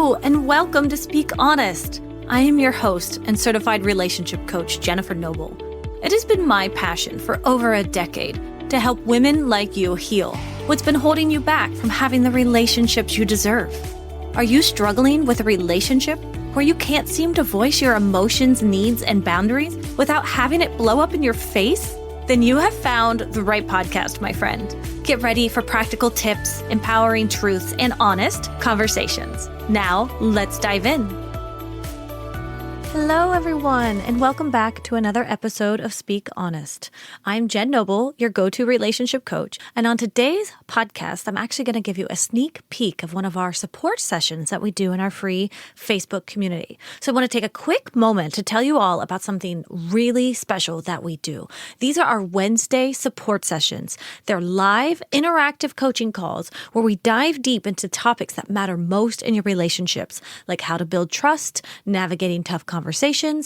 Hello, and welcome to Speak Honest. I am your host and certified relationship coach, Jennifer Noble. It has been my passion for over a decade to help women like you heal what's been holding you back from having the relationships you deserve. Are you struggling with a relationship where you can't seem to voice your emotions, needs, and boundaries without having it blow up in your face? Then you have found the right podcast, my friend. Get ready for practical tips, empowering truths, and honest conversations. Now, let's dive in. Hello, everyone, and welcome back to another episode of Speak Honest. I'm Jen Noble, your go-to relationship coach, and on today's podcast, I'm actually going to give you a sneak peek of one of our support sessions that we do in our free Facebook community. So I want to take a quick moment to tell you all about something really special that we do. These are our Wednesday support sessions. They're live, interactive coaching calls where we dive deep into topics that matter most in your relationships, like how to build trust, navigating tough conversations,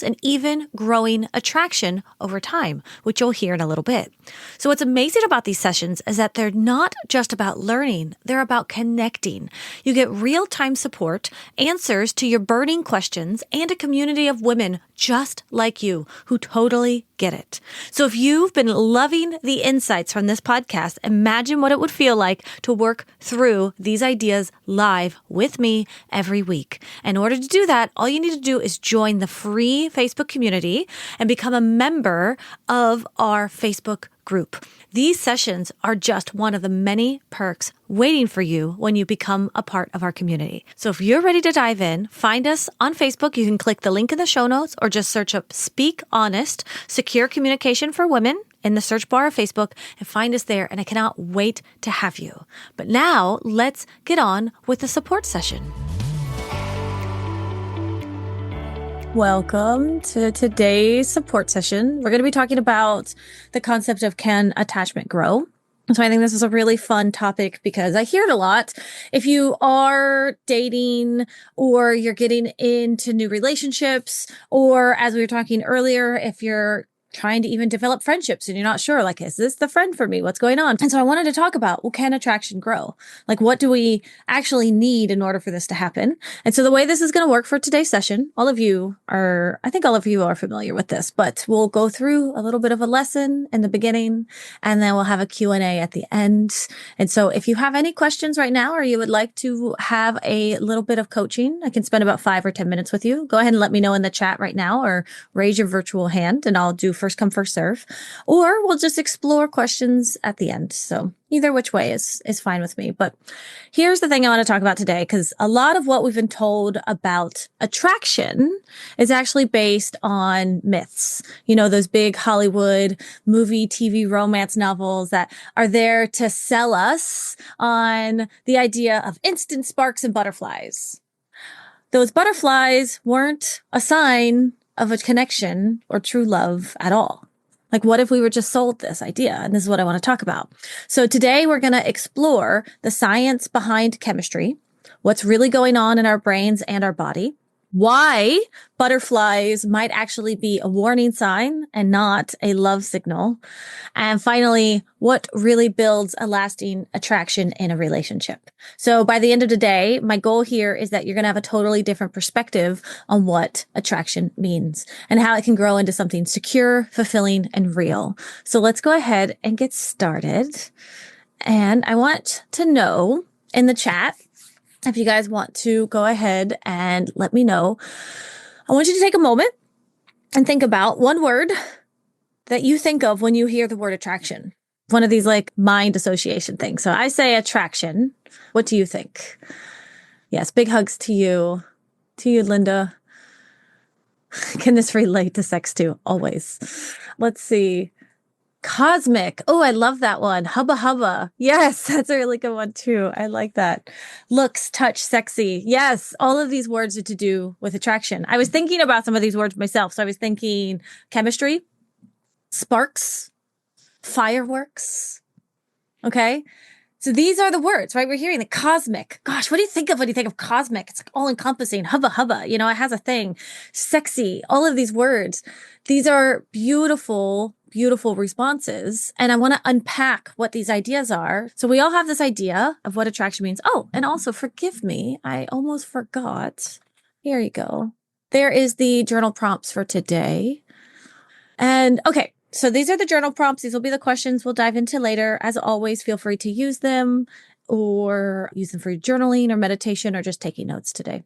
and even growing attraction over time, which you'll hear in a little bit. So what's amazing about these sessions is that they're not just about learning, they're about connecting. You get real-time support, answers to your burning questions, and a community of women just like you who totally get it. So if you've been loving the insights from this podcast, imagine what it would feel like to work through these ideas live with me every week. In order to do that, all you need to do is join the free Facebook community and become a member of our Facebook group. These sessions are just one of the many perks waiting for you when you become a part of our community. So if you're ready to dive in, find us on Facebook. You can click the link in the show notes or just search up Speak Honest, Secure Communication for Women in the search bar of Facebook and find us there. And I cannot wait to have you. But now let's get on with the support session. Welcome to today's support session. We're going to be talking about the concept of can attachment grow? So I think this is a really fun topic because I hear it a lot. If you are dating or you're getting into new relationships, or as we were talking earlier, if you're trying to even develop friendships and you're not sure, like, is this the friend for me? What's going on? And so I wanted to talk about, well, can attraction grow? Like, what do we actually need in order for this to happen? And so the way this is going to work for today's session, I think all of you are familiar with this, but we'll go through a little bit of a lesson in the beginning, and then we'll have a Q&A at the end. And so if you have any questions right now, or you would like to have a little bit of coaching, I can spend about 5 or 10 minutes with you. Go ahead and let me know in the chat right now, or raise your virtual hand and I'll do first come, first serve, or we'll just explore questions at the end. So either which way is fine with me. But here's the thing I want to talk about today, because a lot of what we've been told about attraction is actually based on myths. You know, those big Hollywood movie, TV, romance novels that are there to sell us on the idea of instant sparks and butterflies. Those butterflies weren't a sign of a connection or true love at all. Like, what if we were just sold this idea? And this is what I want to talk about. So today we're going to explore the science behind chemistry, what's really going on in our brains and our body, why butterflies might actually be a warning sign and not a love signal, and finally, what really builds a lasting attraction in a relationship. So by the end of the day, my goal here is that you're going to have a totally different perspective on what attraction means and how it can grow into something secure, fulfilling, and real. So let's go ahead and get started. And I want to know in the chat, if you guys want to go ahead and let me know, I want you to take a moment and think about one word that you think of when you hear the word attraction. One of these like mind association things. So I say attraction. What do you think? Yes, big hugs to you, Linda. Can this relate to sex too? Always. Let's see. Cosmic. Oh, I love that one. Hubba hubba. Yes, that's a really good one too. I like that. Looks, touch, sexy. Yes, all of these words are to do with attraction. I was thinking about some of these words myself. So I was thinking chemistry, sparks, fireworks. Okay. So these are the words, right? We're hearing the cosmic. Gosh, what do you think of when you think of cosmic? It's like all encompassing. Hubba hubba. You know, it has a thing. Sexy. All of these words. These are beautiful beautiful responses. And I want to unpack what these ideas are. So we all have this idea of what attraction means. Oh, and also forgive me, I almost forgot. Here you go. There is the journal prompts for today. And okay, so these are the journal prompts. These will be the questions we'll dive into later. As always, feel free to use them or use them for journaling or meditation or just taking notes today.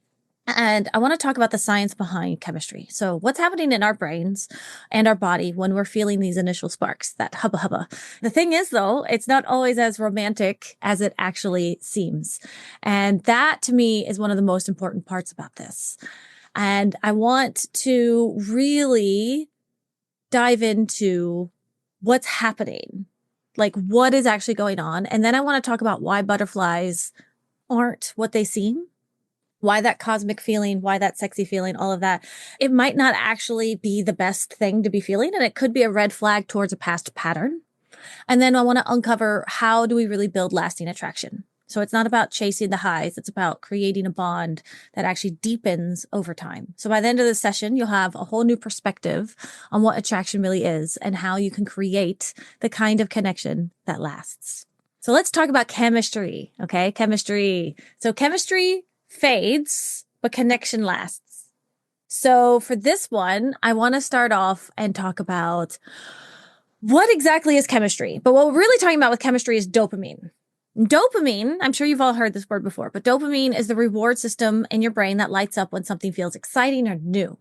And I want to talk about the science behind chemistry. So what's happening in our brains and our body when we're feeling these initial sparks, that hubba hubba. The thing is, though, it's not always as romantic as it actually seems. And that to me is one of the most important parts about this. And I want to really dive into what's happening, like what is actually going on. And then I want to talk about why butterflies aren't what they seem, why that cosmic feeling, why that sexy feeling, all of that. It might not actually be the best thing to be feeling, and it could be a red flag towards a past pattern. And then I want to uncover, how do we really build lasting attraction? So it's not about chasing the highs. It's about creating a bond that actually deepens over time. So by the end of the session, you'll have a whole new perspective on what attraction really is and how you can create the kind of connection that lasts. So let's talk about chemistry. Okay. Chemistry. So chemistry fades, but connection lasts. So for this one, I want to start off and talk about what exactly is chemistry. But what we're really talking about with chemistry is dopamine. Dopamine, I'm sure you've all heard this word before, but dopamine is the reward system in your brain that lights up when something feels exciting or new.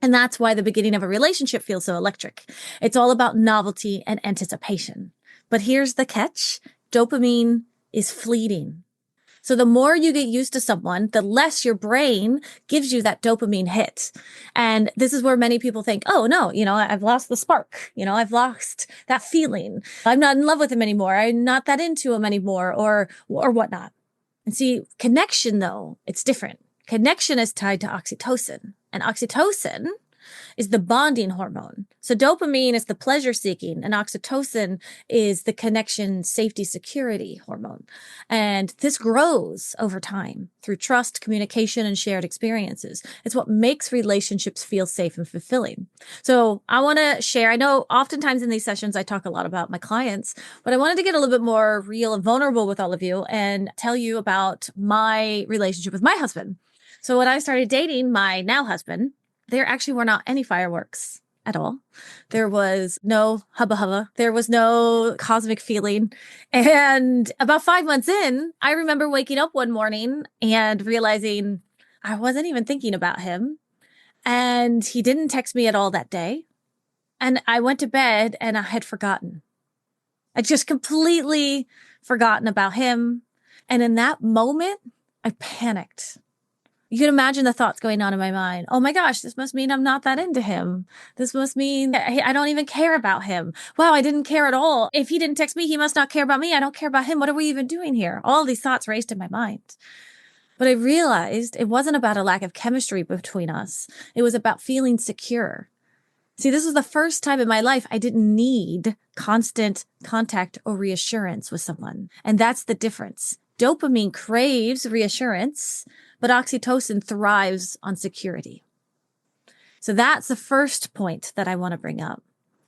And that's why the beginning of a relationship feels so electric. It's all about novelty and anticipation. But here's the catch. Dopamine is fleeting. So the more you get used to someone, the less your brain gives you that dopamine hit. And this is where many people think, oh no, I've lost the spark. I've lost that feeling. I'm not in love with him anymore. I'm not that into him anymore or whatnot. And see, connection though, it's different. Connection is tied to oxytocin, and oxytocin is the bonding hormone. So dopamine is the pleasure seeking, and oxytocin is the connection, safety, security hormone. And this grows over time through trust, communication, and shared experiences. It's what makes relationships feel safe and fulfilling. So I want to share, I know oftentimes in these sessions, I talk a lot about my clients, but I wanted to get a little bit more real and vulnerable with all of you and tell you about my relationship with my husband. So when I started dating my now husband, there actually were not any fireworks at all. There was no hubba hubba. There was no cosmic feeling. And about 5 months in, I remember waking up one morning and realizing I wasn't even thinking about him. And he didn't text me at all that day. And I went to bed and I had forgotten. I'd just completely forgotten about him. And in that moment, I panicked. You can imagine the thoughts going on in my mind. Oh my gosh, this must mean I'm not that into him. This must mean I don't even care about him. Wow, I didn't care at all. If he didn't text me, he must not care about me. I don't care about him. What are we even doing here? All these thoughts raced in my mind. But I realized it wasn't about a lack of chemistry between us. It was about feeling secure. See, this was the first time in my life I didn't need constant contact or reassurance with someone. And that's the difference. Dopamine craves reassurance, but oxytocin thrives on security. So that's the first point that I want to bring up.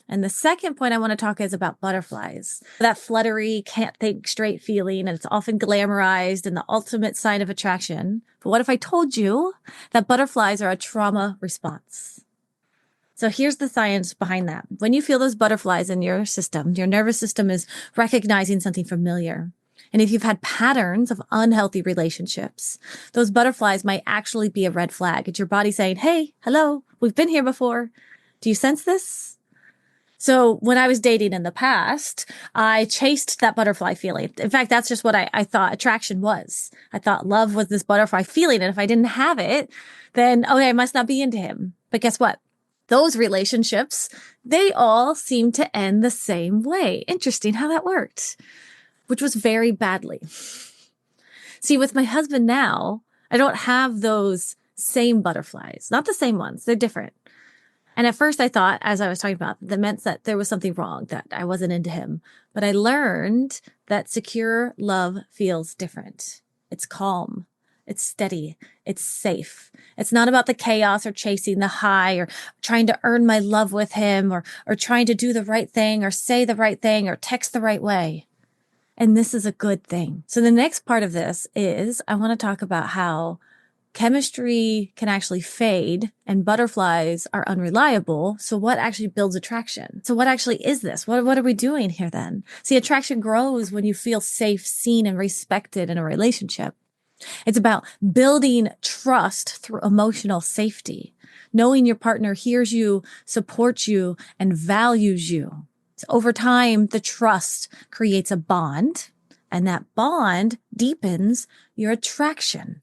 And the second point I want to talk is about butterflies. That fluttery, can't think straight feeling, and it's often glamorized and the ultimate sign of attraction. But what if I told you that butterflies are a trauma response? So here's the science behind that. When you feel those butterflies in your system, your nervous system is recognizing something familiar. And if you've had patterns of unhealthy relationships, those butterflies might actually be a red flag. It's your body saying, hey, hello, we've been here before. Do you sense this? So when I was dating in the past, I chased that butterfly feeling. In fact, that's just what I thought attraction was. I thought love was this butterfly feeling. And if I didn't have it, then, okay, I must not be into him. But guess what? Those relationships, they all seem to end the same way. Interesting how that worked. Which was very badly. See, with my husband now, I don't have those same butterflies, not the same ones. They're different. And at first I thought, as I was talking about, that meant that there was something wrong, that I wasn't into him. But I learned that secure love feels different. It's calm. It's steady. It's safe. It's not about the chaos or chasing the high or trying to earn my love with him or trying to do the right thing or say the right thing or text the right way. And this is a good thing. So the next part of this is I want to talk about how chemistry can actually fade and butterflies are unreliable. So what actually builds attraction? So what actually is this? What are we doing here then? See, attraction grows when you feel safe, seen, and respected in a relationship. It's about building trust through emotional safety, knowing your partner hears you, supports you, and values you. So over time, the trust creates a bond, and that bond deepens your attraction.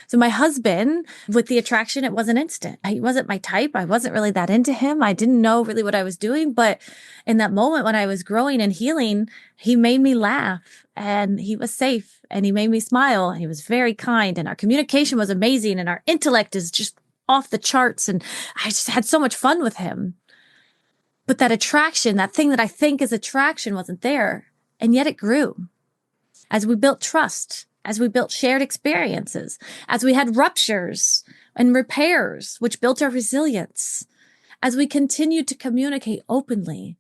So my husband, with the attraction, it wasn't instant. He wasn't my type. I wasn't really that into him. I didn't know really what I was doing. But in that moment when I was growing and healing, he made me laugh and he was safe and he made me smile. And he was very kind and our communication was amazing and our intellect is just off the charts. And I just had so much fun with him. But that attraction, that thing that I think is attraction wasn't there. And yet it grew as we built trust, as we built shared experiences, as we had ruptures and repairs, which built our resilience, as we continued to communicate openly.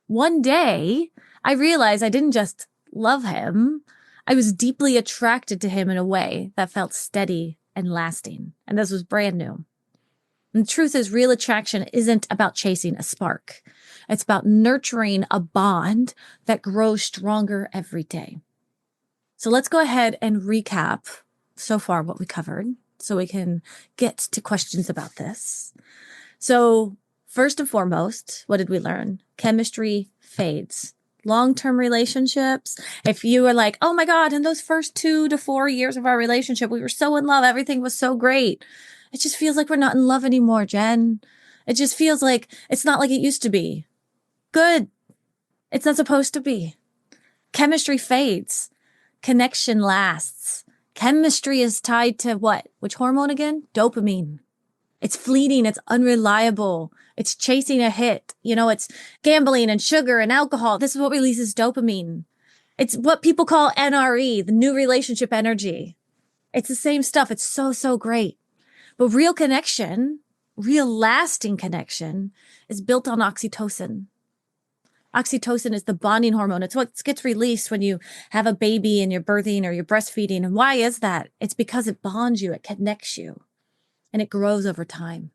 One day, I realized I didn't just love him. I was deeply attracted to him in a way that felt steady and lasting. And this was brand new. And the truth is, real attraction isn't about chasing a spark. It's about nurturing a bond that grows stronger every day. So let's go ahead and recap so far what we covered so we can get to questions about this. So first and foremost, what did we learn? Chemistry fades. Long-term relationships, if you were like, oh my God, in those first 2 to 4 years of our relationship, we were so in love. Everything was so great. It just feels like we're not in love anymore, Jen. It just feels like it's not like it used to be. Good. It's not supposed to be. Chemistry fades. Connection lasts. Chemistry is tied to what? Which hormone again? Dopamine. It's fleeting. It's unreliable. It's chasing a hit. It's gambling and sugar and alcohol. This is what releases dopamine. It's what people call NRE, the new relationship energy. It's the same stuff. It's so, so great. But real connection, real lasting connection is built on oxytocin. Oxytocin is the bonding hormone. It's what gets released when you have a baby and you're birthing or you're breastfeeding. And why is that? It's because it bonds you, it connects you, and it grows over time.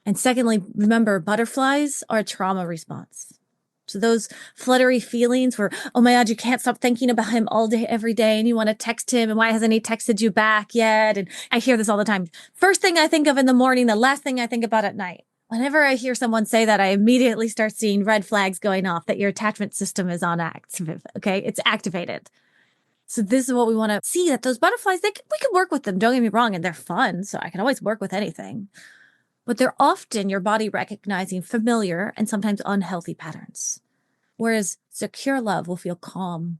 And secondly, remember, butterflies are a trauma response. So those fluttery feelings where, oh my God, you can't stop thinking about him all day, every day, and you want to text him, and why hasn't he texted you back yet? And I hear this all the time. First thing I think of in the morning, the last thing I think about at night. Whenever I hear someone say that, I immediately start seeing red flags going off that your attachment system is on active. Okay. It's activated. So this is what we want to see, that those butterflies, we can work with them. Don't get me wrong. And they're fun. So I can always work with anything, but they're often your body recognizing familiar and sometimes unhealthy patterns. Whereas secure love will feel calm.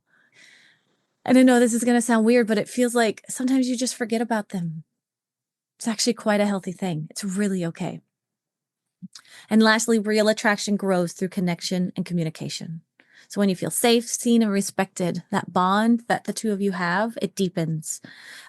And I know this is going to sound weird, but it feels like sometimes you just forget about them. It's actually quite a healthy thing. It's really okay. And lastly, real attraction grows through connection and communication. So when you feel safe, seen, and respected, that bond that the two of you have, it deepens.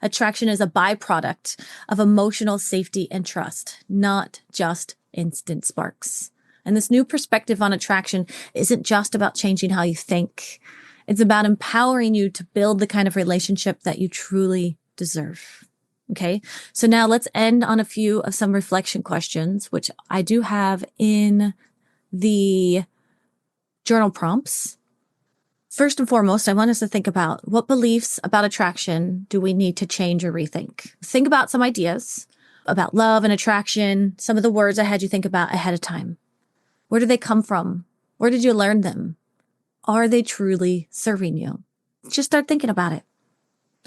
Attraction is a byproduct of emotional safety and trust, not just instant sparks. And this new perspective on attraction isn't just about changing how you think. It's about empowering you to build the kind of relationship that you truly deserve. Okay. So now let's end on a few of some reflection questions, which I do have in the journal prompts. First and foremost, I want us to think about what beliefs about attraction do we need to change or rethink? Think about some ideas about love and attraction, some of the words I had you think about ahead of time. Where do they come from? Where did you learn them? Are they truly serving you? Just start thinking about it.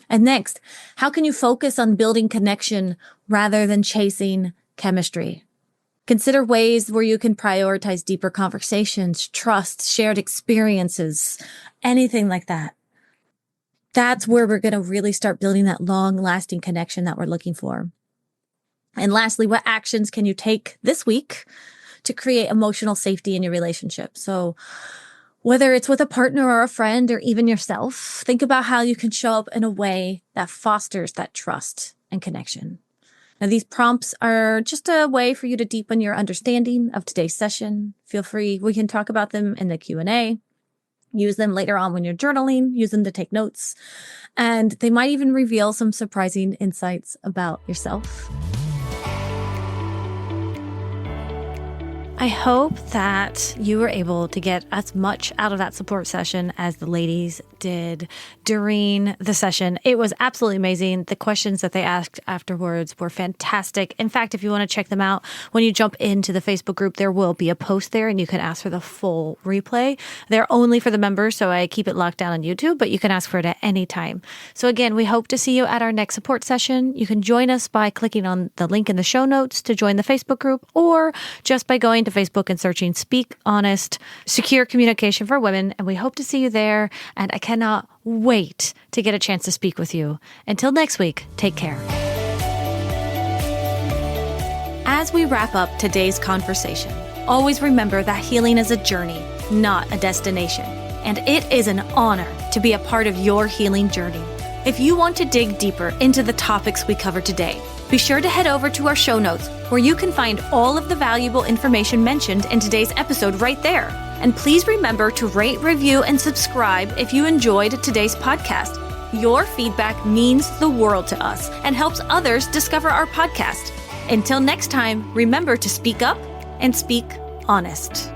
And next, how can you focus on building connection rather than chasing chemistry? Consider ways where you can prioritize deeper conversations, trust, shared experiences, anything like that. That's where we're going to really start building that long-lasting connection that we're looking for. And lastly, what actions can you take this week to create emotional safety in your relationship? So Whether it's with a partner or a friend or even yourself, think about how you can show up in a way that fosters that trust and connection. Now, these prompts are just a way for you to deepen your understanding of today's session. Feel free, we can talk about them in the Q&A. Use them later on when you're journaling, use them to take notes, and they might even reveal some surprising insights about yourself. I hope that you were able to get as much out of that support session as the ladies did during the session. It was absolutely amazing. The questions that they asked afterwards were fantastic. In fact, if you want to check them out, when you jump into the Facebook group, there will be a post there and you can ask for the full replay. They're only for the members, so I keep it locked down on YouTube, but you can ask for it at any time. So again, we hope to see you at our next support session. You can join us by clicking on the link in the show notes to join the Facebook group, or just by going to Facebook and searching Speak Honest, Secure Communication for Women. And we hope to see you there. And I cannot wait to get a chance to speak with you. Until next week, take care. As we wrap up today's conversation, always remember that healing is a journey, not a destination. And it is an honor to be a part of your healing journey. If you want to dig deeper into the topics we covered today, be sure to head over to our show notes where you can find all of the valuable information mentioned in today's episode right there. And please remember to rate, review, and subscribe if you enjoyed today's podcast. Your feedback means the world to us and helps others discover our podcast. Until next time, remember to speak up and speak honest.